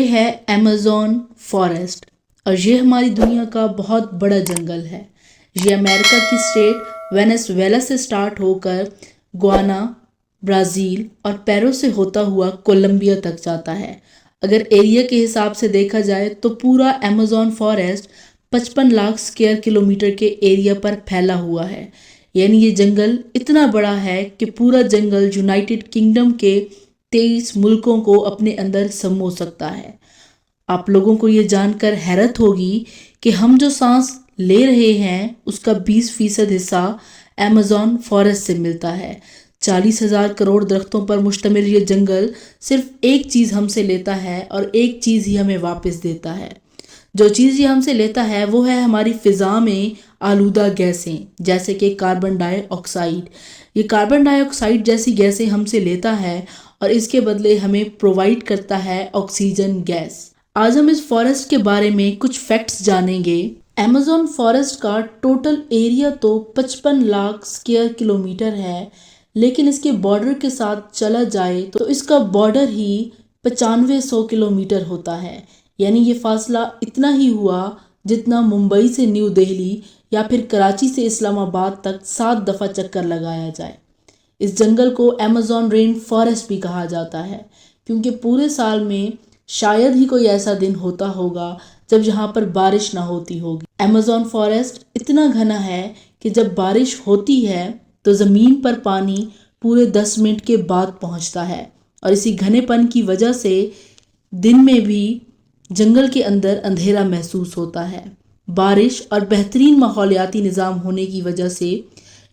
یہ ہے Amazon forest اور یہ ہماری دنیا کا بہت بڑا جنگل ہے۔ یہ امریکہ کی اسٹیٹ وینیزویلا سے سٹارٹ ہو کر گوانا، برازیل اور پیرو سے ہوتا ہوا کولمبیا تک جاتا ہے۔ اگر ایریا کے حساب سے دیکھا جائے تو پورا Amazon forest 55 lakh square kilometre کے ایریا پر پھیلا ہوا ہے۔ یعنی یہ جنگل اتنا بڑا ہے کہ پورا جنگل یونائٹڈ کنگڈم کے 23 ملکوں کو اپنے اندر سمو سکتا ہے۔ آپ لوگوں کو یہ جان کر حیرت ہوگی کہ ہم جو سانس لے رہے ہیں اس کا 20% حصہ ایمیزون فارسٹ سے ملتا ہے۔ 40,000 کروڑ درختوں پر مشتمل یہ جنگل صرف ایک چیز ہم سے لیتا ہے اور ایک چیز ہی ہمیں واپس دیتا ہے۔ جو چیز یہ ہم سے لیتا ہے وہ ہے ہماری فضا میں آلودہ گیسیں، جیسے کہ کاربن ڈائی آکسائیڈ۔ یہ کاربن ڈائی آکسائیڈ جیسی گیسیں ہم سے لیتا ہے اور اس کے بدلے ہمیں پرووائڈ کرتا ہے آکسیجن گیس۔ آج ہم اس فارسٹ کے بارے میں کچھ فیکٹس جانیں گے۔ ایمیزون فارسٹ کا ٹوٹل ایریا تو 55 لاکھ اسکوائر کلومیٹر ہے، لیکن اس کے بارڈر کے ساتھ چلا جائے تو اس کا بارڈر ہی 9500 کلومیٹر ہوتا ہے۔ یعنی یہ فاصلہ اتنا ہی ہوا جتنا ممبئی سے نیو دہلی یا پھر کراچی سے اسلام آباد تک 7 دفعہ چکر لگایا جائے۔ اس جنگل کو ایمیزون رین فارسٹ بھی کہا جاتا ہے کیونکہ پورے سال میں شاید ہی کوئی ایسا دن ہوتا ہوگا جب یہاں پر بارش نہ ہوتی ہوگی۔ ایمیزون فارسٹ اتنا گھنا ہے کہ جب بارش ہوتی ہے تو زمین پر پانی پورے 10 منٹ کے بعد پہنچتا ہے، اور اسی گھنے پن کی وجہ سے دن میں بھی جنگل کے اندر اندھیرا محسوس ہوتا ہے۔ بارش اور بہترین ماحولیاتی نظام ہونے کی وجہ سے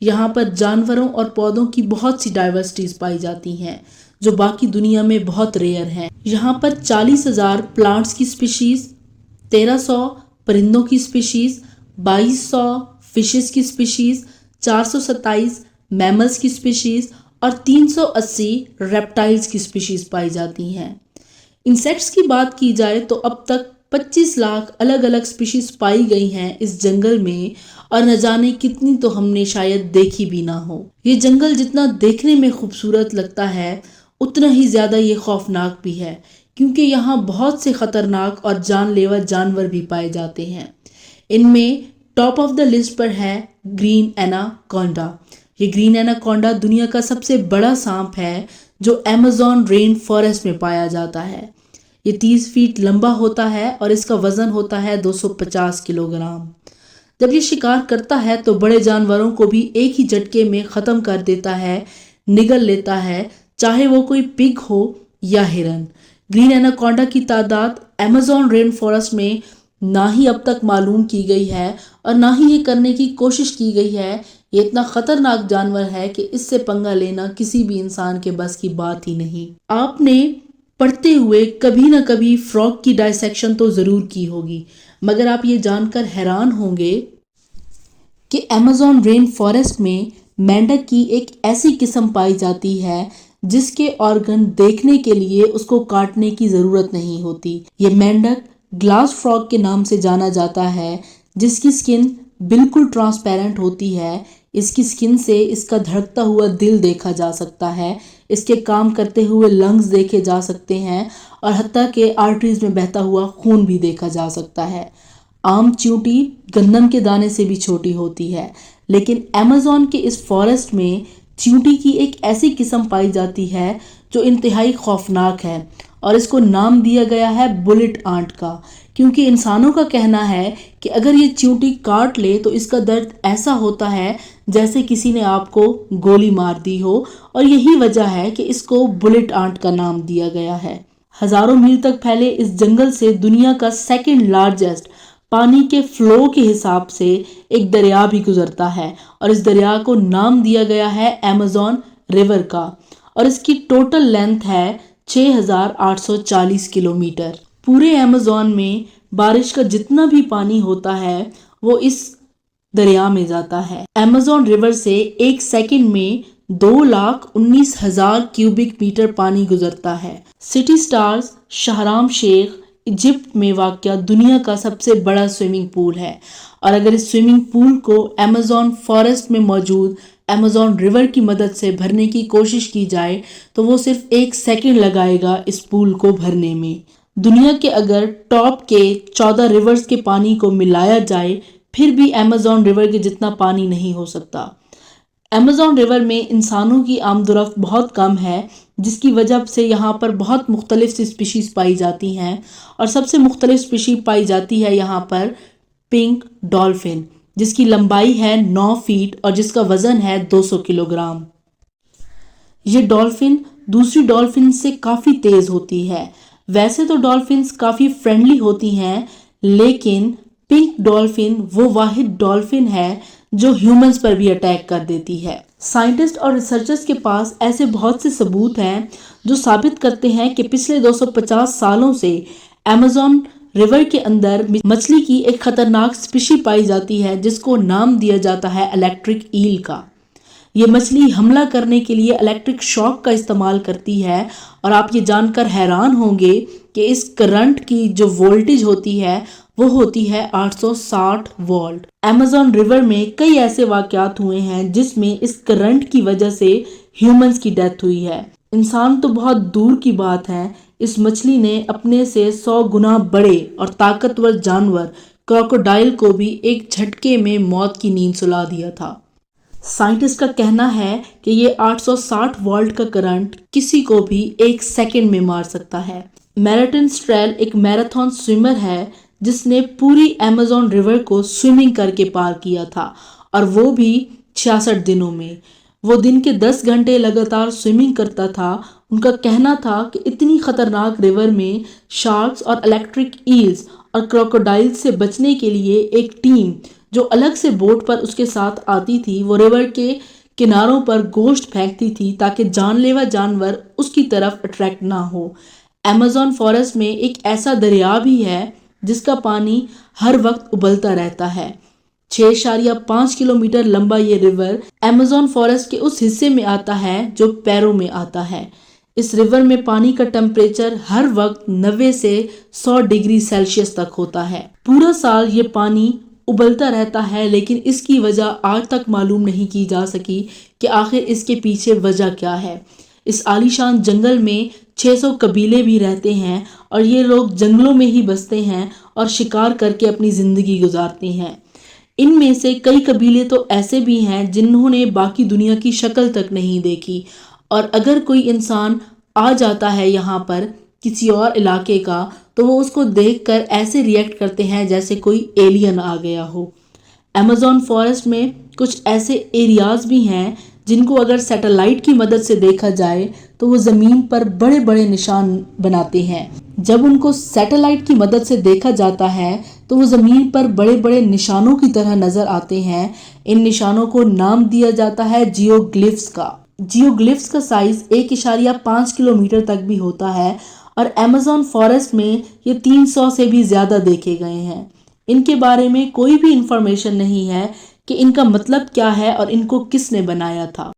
یہاں پر جانوروں اور پودوں کی بہت سی ڈائیورسٹیز پائی جاتی ہیں جو باقی دنیا میں بہت ریئر ہیں۔ یہاں پر 40,000 پلانٹس کی سپیشیز، 1300 پرندوں کی سپیشیز، 2200 فشز کی سپیشیز، 427 میملز کی سپیشیز اور 380 ریپٹائلز کی سپیشیز پائی جاتی ہیں۔ انسیکٹس کی بات کی جائے تو اب تک 25 لاکھ الگ الگ سپیشیز پائی گئی ہیں اس جنگل میں، اور نہ جانے کتنی تو ہم نے شاید دیکھی بھی نہ ہو۔ یہ جنگل جتنا دیکھنے میں خوبصورت لگتا ہے اتنا ہی زیادہ یہ خوفناک بھی ہے، کیونکہ یہاں بہت سے خطرناک اور جان لیوا جانور بھی پائے جاتے ہیں۔ ان میں ٹاپ آف دا لسٹ پر ہے گرین ایناکونڈا۔ یہ گرین ایناکونڈا دنیا کا سب سے بڑا سانپ ہے جو ایمیزون رین فارسٹ میں پایا جاتا ہے۔ یہ 30 فیٹ لمبا ہوتا ہے اور اس کا وزن ہوتا ہے 250 کلوگرام۔ جب یہ شکار کرتا ہے تو بڑے جانوروں کو بھی ایک ہی جھٹکے میں ختم کر دیتا ہے، نگل لیتا ہے، چاہے وہ کوئی پگ ہو یا ہرن۔ گرین ایناکونڈا کی تعداد ایمیزون رین فارسٹ میں نہ ہی اب تک معلوم کی گئی ہے اور نہ ہی یہ کرنے کی کوشش کی گئی ہے۔ یہ اتنا خطرناک جانور ہے کہ اس سے پنگا لینا کسی بھی انسان کے بس کی بات ہی نہیں۔ آپ نے پڑھتے ہوئے کبھی نہ کبھی فراگ کی ڈائسیکشن تو ضرور کی ہوگی، مگر آپ یہ جان کر حیران ہوں گے کہ ایمیزون رین فارسٹ میں مینڈک کی ایک ایسی قسم پائی جاتی ہے جس کے آرگن دیکھنے کے لیے اس کو کاٹنے کی ضرورت نہیں ہوتی۔ یہ مینڈک گلاس فراگ کے نام سے جانا جاتا ہے، جس کی سکن بالکل ٹرانسپیرنٹ ہوتی ہے۔ اس کی سکن سے اس کا دھڑکتا ہوا دل دیکھا جا سکتا ہے، اس کے کام کرتے ہوئے لنگز دیکھے جا سکتے ہیں، اور حتیٰ کہ آرٹریز میں بہتا ہوا خون بھی دیکھا جا سکتا ہے۔ عام چیونٹی گندم کے دانے سے بھی چھوٹی ہوتی ہے، لیکن ایمیزون کے اس فارسٹ میں چیونٹی کی ایک ایسی قسم پائی جاتی ہے جو انتہائی خوفناک ہے، اور اس کو نام دیا گیا ہے بلٹ آنٹ کا، کیونکہ انسانوں کا کہنا ہے کہ اگر یہ چیونٹی کاٹ لے تو اس کا درد ایسا ہوتا ہے جیسے کسی نے آپ کو گولی مار دی ہو، اور یہی وجہ ہے کہ اس کو بلٹ آنٹ کا نام دیا گیا ہے۔ ہزاروں میل تک پھیلے اس جنگل سے دنیا کا سیکنڈ لارجسٹ پانی کے فلو کے حساب سے ایک دریا بھی گزرتا ہے، اور اس دریا کو نام دیا گیا ہے ایمیزون ریور کا، اور اس کی ٹوٹل لینتھ ہے 6840 کلومیٹر۔ پورے ایمیزون میں بارش کا جتنا بھی پانی ہوتا ہے وہ اس دریا میں جاتا ہے۔ ایمیزون ریور سے ایک سیکنڈ میں 2,19,000 کیوبک میٹر پانی گزرتا ہے۔ سٹی سٹارز شہرام شیخ ایجپٹ میں واقع دنیا کا سب سے بڑا سوئمنگ پول ہے، اور اگر اس سوئمنگ پول کو ایمیزون فارسٹ میں موجود ایمیزون ریور کی مدد سے بھرنے کی کوشش کی جائے تو وہ صرف 1 سیکنڈ لگائے گا اس پول کو بھرنے میں۔ دنیا کے اگر ٹاپ کے 14 ریورز کے پانی کو ملایا جائے پھر بھی ایمیزون ریور کے جتنا پانی نہیں ہو سکتا۔ ایمیزون ریور میں انسانوں کی آمد و رفت بہت کم ہے، جس کی وجہ سے یہاں پر بہت مختلف سی سپیشیز پائی جاتی ہیں، اور سب سے مختلف سپیشیز پائی جاتی ہے یہاں پر پنک ڈالفن، جس کی لمبائی ہے 9 فیٹ اور جس کا وزن ہے 200 کلو گرام۔ یہ ڈالفن دوسری ڈالفن سے کافی تیز ہوتی ہے۔ ویسے تو ڈالفنز کافی فرینڈلی ہوتی ہیں، لیکن پنک ڈالفن وہ واحد ڈالفن ہے جو ہیومنز پر بھی اٹیک کر دیتی ہے۔ سائنٹسٹ اور ریسرچرز کے پاس ایسے بہت سے ثبوت ہیں جو ثابت کرتے ہیں کہ پچھلے 250 سالوں سے ایمیزون ریور کے اندر مچھلی کی ایک خطرناک سپیشی پائی جاتی ہے جس کو نام دیا جاتا ہے الیکٹرک ایل کا۔ یہ مچھلی حملہ کرنے کے لیے الیکٹرک شاک کا استعمال کرتی ہے، اور آپ یہ جان کر حیران ہوں گے کہ اس کرنٹ کی جو وولٹیج ہوتی ہے وہ ہوتی ہے 860 وولٹ۔ ایمیزون ریور میں کئی ایسے واقعات ہوئے ہیں جس میں اس کرنٹ کی وجہ سے ہیومنز کی ڈیتھ ہوئی ہے۔ انسان تو بہت دور کی بات ہے، اس مچھلی نے اپنے سے 100 گنا بڑے اور طاقتور جانور کراکوڈائل کو بھی ایک جھٹکے میں موت کی نیند سلا دیا تھا۔ سائنٹسٹ کا کہنا ہے کہ یہ 860 وولٹ کا کرنٹ کسی کو بھی ایک سیکنڈ میں مار سکتا ہے۔ میرٹن سٹریل ایک میراتھن سوئمر ہے جس نے پوری ایمیزون ریور کو سوئمنگ کر کے پار کیا تھا، اور وہ بھی 66 دنوں میں۔ وہ دن کے 10 گھنٹے لگاتار سوئمنگ کرتا تھا۔ ان کا کہنا تھا کہ اتنی خطرناک ریور میں شارکس اور الیکٹرک ایلز اور کراکوڈائل سے بچنے کے لیے ایک ٹیم جو الگ سے بوٹ پر اس کے ساتھ آتی تھی، وہ ریور کے کناروں پر گوشت پھینکتی تھی تاکہ جان لیوا جانور اس کی طرف اٹریکٹ نہ ہو۔ ایمیزون فارسٹ میں ایک ایسا دریا بھی ہے جس کا پانی ہر وقت ابلتا رہتا ہے۔ 6.5 کلومیٹر لمبا یہ ریور ایمیزون فارسٹ کے اس حصے میں آتا ہے جو پیرو میں آتا ہے۔ اس ریور میں پانی کا ٹمپریچر ہر وقت 90 سے 100 ڈگری سیلسیس تک ہوتا ہے۔ پورا سال یہ پانی ابلتا رہتا ہے، لیکن اس کی وجہ آج تک معلوم نہیں کی جا سکی کہ آخر اس کے پیچھے وجہ کیا ہے۔ اس عالیشان جنگل میں 600 قبیلے بھی رہتے ہیں، اور یہ لوگ جنگلوں میں ہی بستے ہیں اور شکار کر کے اپنی زندگی گزارتے ہیں۔ ان میں سے کئی قبیلے تو ایسے بھی ہیں جنہوں نے باقی دنیا کی شکل تک نہیں دیکھی، اور اگر کوئی انسان آ جاتا ہے یہاں پر کسی اور علاقے کا تو وہ اس کو دیکھ کر ایسے ریئیکٹ کرتے ہیں جیسے کوئی ایلین آ گیا ہو۔ ایمیزون فارسٹ میں کچھ ایسے ایریاز بھی ہیں جن کو اگر سیٹلائٹ کی مدد سے دیکھا جائے تو وہ زمین پر بڑے بڑے نشان بناتے ہیں۔ جب ان کو سیٹلائٹ کی مدد سے دیکھا جاتا ہے تو وہ زمین پر بڑے بڑے نشانوں کی طرح نظر آتے ہیں۔ ان نشانوں کو نام دیا جاتا ہے جیوگلفز کا۔ جیوگلفز کا سائز 1.5 کلومیٹر تک بھی ہوتا ہے، اور ایمیزون فارسٹ میں یہ 300 سے بھی زیادہ دیکھے گئے ہیں۔ ان کے بارے میں کوئی بھی انفارمیشن نہیں ہے کہ ان کا مطلب کیا ہے اور ان کو کس نے بنایا تھا۔